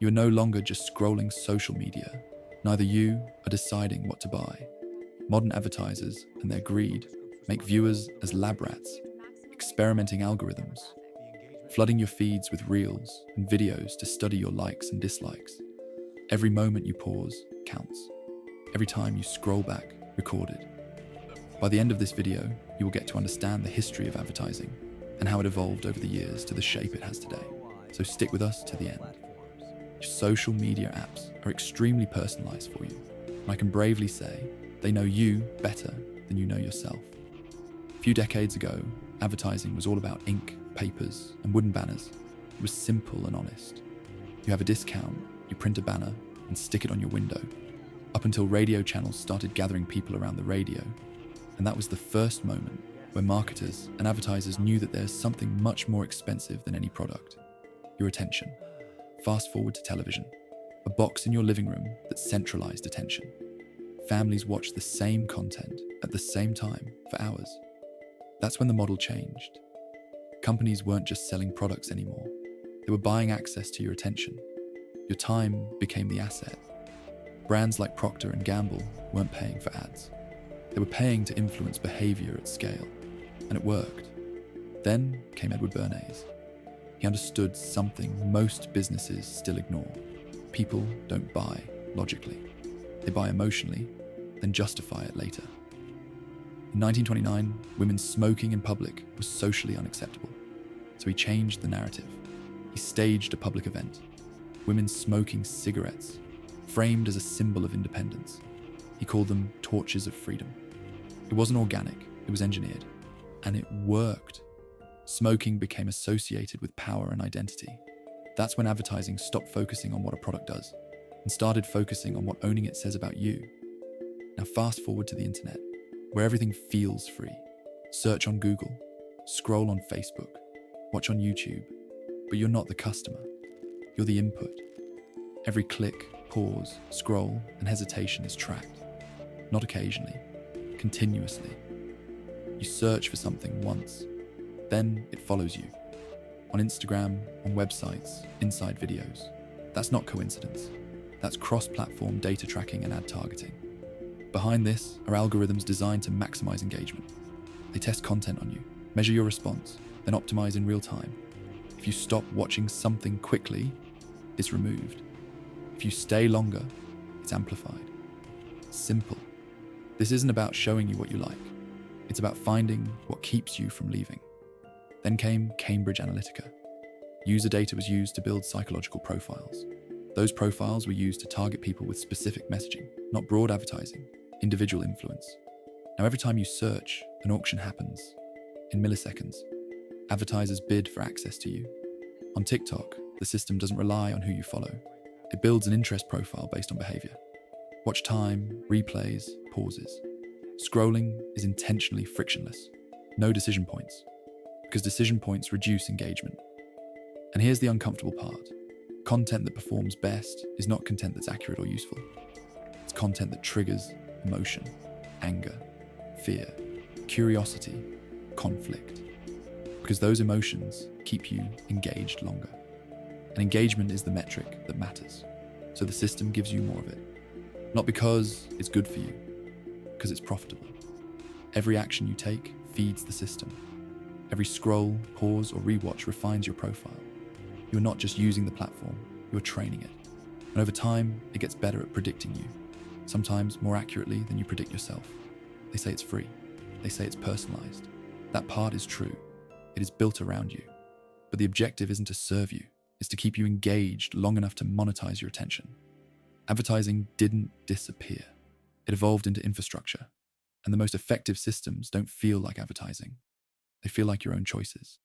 You are no longer just scrolling social media. Neither you are deciding what to buy. Modern advertisers and their greed make viewers as lab rats, experimenting algorithms, flooding your feeds with reels and videos to study your likes and dislikes. Every moment you pause counts. Every time you scroll back, recorded. By the end of this video, you will get to understand the history of advertising and how it evolved over the years to the shape it has today. So stick with us to the end. Your social media apps are extremely personalized for you, and I can bravely say they know you better than you know yourself. A few decades ago, advertising was all about ink, papers, and wooden banners. It was simple and honest. You have a discount, you print a banner, and stick it on your window. Up until radio channels started gathering people around the radio, and that was the first moment where marketers and advertisers knew that there's something much more expensive than any product: your attention. Fast forward to television, a box in your living room that centralized attention. Families watched the same content at the same time for hours. That's when the model changed. Companies weren't just selling products anymore. They were buying access to your attention. Your time became the asset. Brands like Procter & Gamble weren't paying for ads. They were paying to influence behavior at scale, and it worked. Then came Edward Bernays. He understood something most businesses still ignore. People don't buy logically. They buy emotionally, then justify it later. In 1929, women smoking in public was socially unacceptable, so he changed the narrative. He staged a public event. Women smoking cigarettes, framed as a symbol of independence. He called them torches of freedom. It wasn't organic, it was engineered. And it worked. Smoking became associated with power and identity. That's when advertising stopped focusing on what a product does and started focusing on what owning it says about you. Now fast forward to the internet, where everything feels free. Search on Google, scroll on Facebook, watch on YouTube, but you're not the customer. You're the input. Every click, pause, scroll, and hesitation is tracked. Not occasionally, continuously. You search for something once, then it follows you. On Instagram, on websites, inside videos. That's not coincidence. That's cross-platform data tracking and ad targeting. Behind this are algorithms designed to maximize engagement. They test content on you, measure your response, then optimize in real time. If you stop watching something quickly, it's removed. If you stay longer, it's amplified. Simple. This isn't about showing you what you like. It's about finding what keeps you from leaving. Then came Cambridge Analytica. User data was used to build psychological profiles. Those profiles were used to target people with specific messaging, not broad advertising, individual influence. Now every time you search, an auction happens. In milliseconds, advertisers bid for access to you. On TikTok, the system doesn't rely on who you follow. It builds an interest profile based on behavior. Watch time, replays, pauses. Scrolling is intentionally frictionless. No decision points, because decision points reduce engagement. And here's the uncomfortable part. Content that performs best is not content that's accurate or useful. It's content that triggers emotion, anger, fear, curiosity, conflict. Because those emotions keep you engaged longer. And engagement is the metric that matters. So the system gives you more of it. Not because it's good for you, because it's profitable. Every action you take feeds the system. Every scroll, pause, or rewatch refines your profile. You're not just using the platform, you're training it. And over time, it gets better at predicting you, sometimes more accurately than you predict yourself. They say it's free. They say it's personalized. That part is true. It is built around you. But the objective isn't to serve you, it's to keep you engaged long enough to monetize your attention. Advertising didn't disappear. It evolved into infrastructure. And the most effective systems don't feel like advertising. They feel like your own choices.